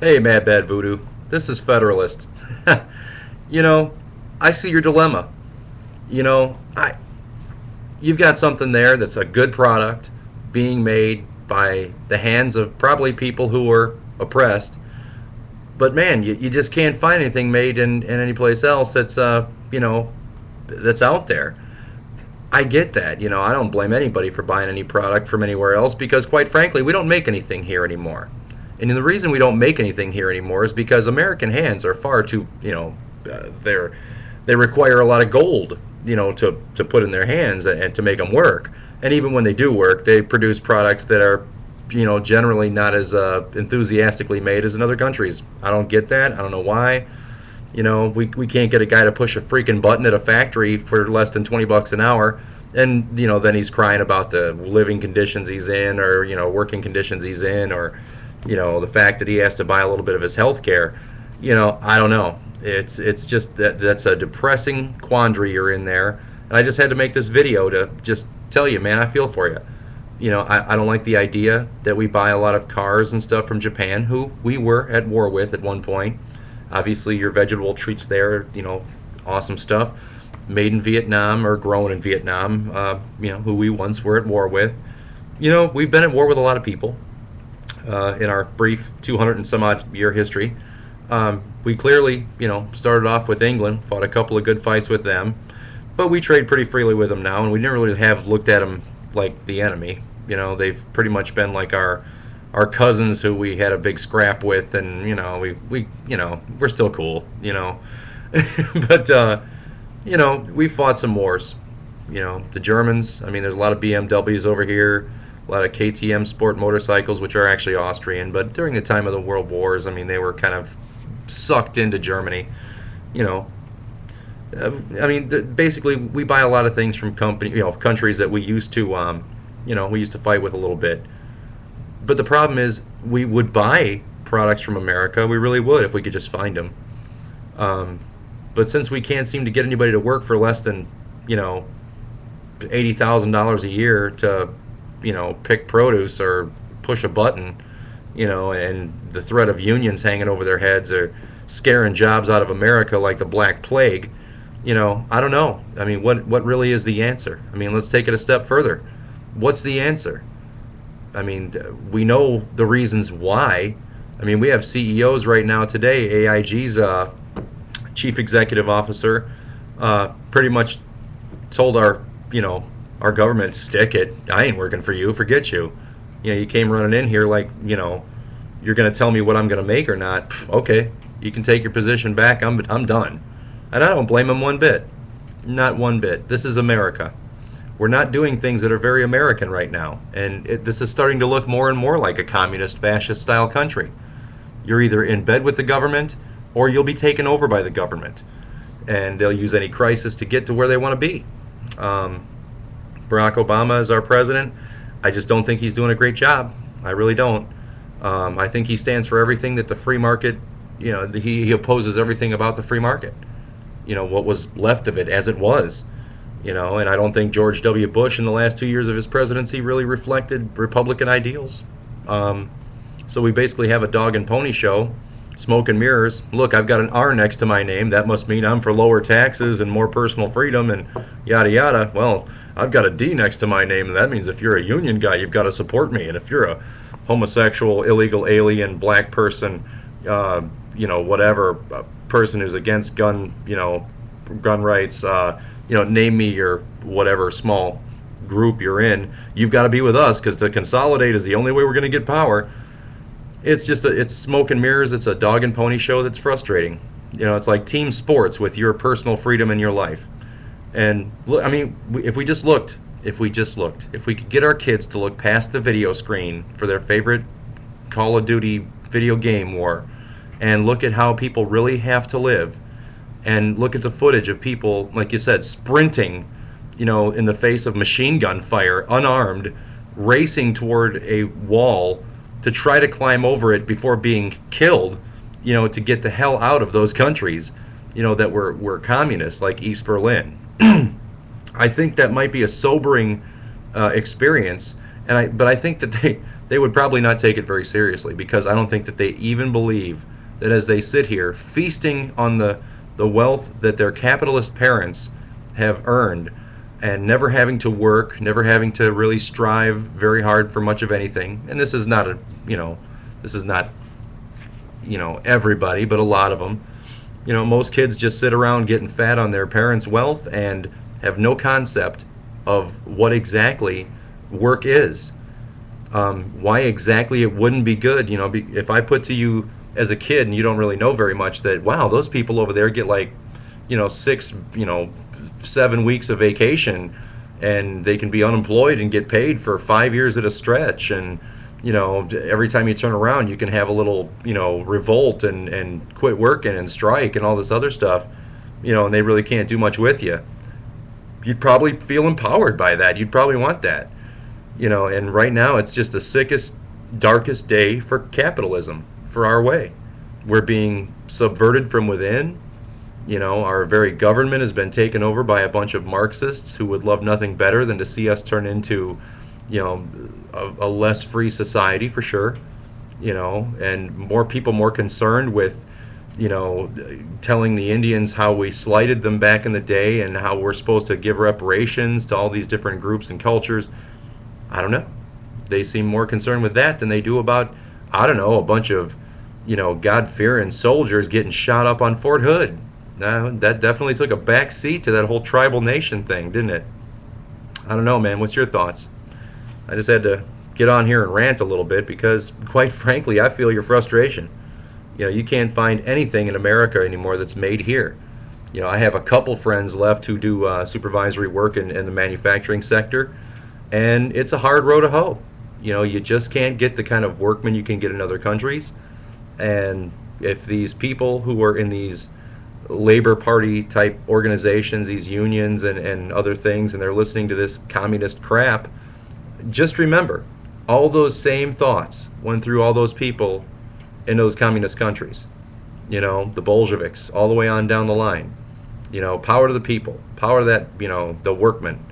Hey, Mad Bad Voodoo. This is Federalist. you know, I see your dilemma. You know, I you've got something there that's a good product being made by the hands of probably people who were oppressed. But man, you just can't find anything made in any place else that's that's out there. I get that. I don't blame anybody for buying any product from anywhere else because, quite frankly, we don't make anything here anymore. And the reason we don't make anything here anymore is because American hands are far too, they require a lot of gold, to put in their hands and to make them work. And even when they do work, they produce products that are, generally not as enthusiastically made as in other countries. I don't get that. I don't know why. We can't get a guy to push a freaking button at a factory for less than 20 bucks an hour. And, then he's crying about the living conditions he's in or, working conditions he's in or, the fact that he has to buy a little bit of his health care. I don't know. It's just that's a depressing quandary you're in there. And I just had to make this video to just tell you, man, I feel for you. I don't like the idea that we buy a lot of cars and stuff from Japan, who we were at war with at one point. Obviously, your vegetable treats there, awesome stuff. Made in Vietnam or grown in Vietnam, who we once were at war with. We've been at war with a lot of people in our brief 200 and some odd year history. We clearly, started off with England, fought a couple of good fights with them, but we trade pretty freely with them now, and we never really have looked at them like the enemy. They've pretty much been like our cousins who we had a big scrap with, and we're still cool, but we fought some wars. The Germans. I mean, there's a lot of BMWs over here, a lot of KTM sport motorcycles, which are actually Austrian. But during the time of the World Wars, I mean, they were kind of sucked into Germany. Basically, we buy a lot of things from countries that we used to, we used to fight with a little bit. But the problem is, we would buy products from America. We really would if we could just find them. But since we can't seem to get anybody to work for less than, $80,000 a year to, pick produce or push a button, and the threat of unions hanging over their heads or scaring jobs out of America like the Black Plague, I don't know. I mean, what really is the answer? I mean, let's take it a step further. What's the answer? I mean, we know the reasons why. I mean, we have CEOs right now today. AIG's chief executive officer pretty much told our government, stick it. I ain't working for you. Forget you. You came running in here like, you're going to tell me what I'm going to make or not. Pff, okay, you can take your position back. I'm done. And I don't blame him one bit. Not one bit. This is America. We're not doing things that are very American right now. And this is starting to look more and more like a communist, fascist style country. You're either in bed with the government or you'll be taken over by the government. And they'll use any crisis to get to where they want to be. Barack Obama is our president. I just don't think he's doing a great job. I really don't. I think he stands for everything that the free market, he opposes everything about the free market. What was left of it as it was. And I don't think George W. Bush in the last 2 years of his presidency really reflected Republican ideals. So we basically have a dog and pony show, smoke and mirrors. Look, I've got an R next to my name. That must mean I'm for lower taxes and more personal freedom and yada yada. Well, I've got a D next to my name, and that means if you're a union guy, you've got to support me. And if you're a homosexual, illegal alien, black person, whatever, person who's against gun rights, name me your whatever small group you're in, you've got to be with us because to consolidate is the only way we're going to get power. It's just it's smoke and mirrors. It's a dog and pony show that's frustrating. It's like team sports with your personal freedom in your life. And I mean, if we could get our kids to look past the video screen for their favorite Call of Duty video game war and look at how people really have to live and look at the footage of people, like you said, sprinting, in the face of machine gun fire, unarmed, racing toward a wall to try to climb over it before being killed, to get the hell out of those countries, that were communist, like East Berlin. I think that might be a sobering experience, but I think that they would probably not take it very seriously, because I don't think that they even believe that as they sit here feasting on the wealth that their capitalist parents have earned, and never having to work, never having to really strive very hard for much of anything. And this is not a, this is not, everybody, but a lot of them. Most kids just sit around getting fat on their parents' wealth and have no concept of what exactly work is. Why exactly it wouldn't be good. If I put to you as a kid and you don't really know very much that, wow, those people over there get like, 6, 7 weeks of vacation, and they can be unemployed and get paid for 5 years at a stretch, and every time you turn around you can have a little revolt and quit working and strike and all this other stuff, and they really can't do much with you. You'd probably feel empowered by that. You'd probably want that. And right now it's just the sickest, darkest day for capitalism, for our way. We're being subverted from within. Our very government has been taken over by a bunch of Marxists who would love nothing better than to see us turn into, a less free society, for sure. And more people more concerned with, telling the Indians how we slighted them back in the day and how we're supposed to give reparations to all these different groups and cultures. I don't know. They seem more concerned with that than they do about, I don't know, a bunch of, God-fearing soldiers getting shot up on Fort Hood. That definitely took a back seat to that whole tribal nation thing, didn't it? I don't know, man. What's your thoughts? I just had to get on here and rant a little bit because, quite frankly, I feel your frustration. You can't find anything in America anymore that's made here. I have a couple friends left who do supervisory work in the manufacturing sector, and it's a hard row to hoe. You just can't get the kind of workmen you can get in other countries. And if these people who are in these Labor Party type organizations, these unions and other things, and they're listening to this communist crap, just remember, all those same thoughts went through all those people in those communist countries. The Bolsheviks, all the way on down the line. Power to the people, power to that, the workmen.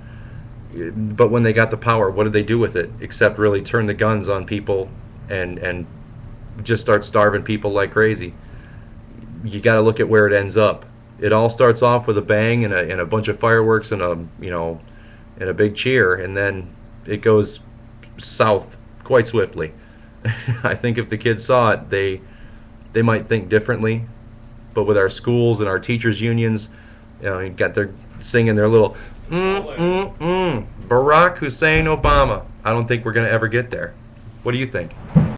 But when they got the power, what did they do with it except really turn the guns on people and just start starving people like crazy? You got to look at where it ends up. It all starts off with a bang and a bunch of fireworks and a big cheer, and then it goes south quite swiftly. I think if the kids saw it, they might think differently. But with our schools and our teachers unions, you got their singing their little Barack Hussein Obama. I don't think we're going to ever get there. What do you think?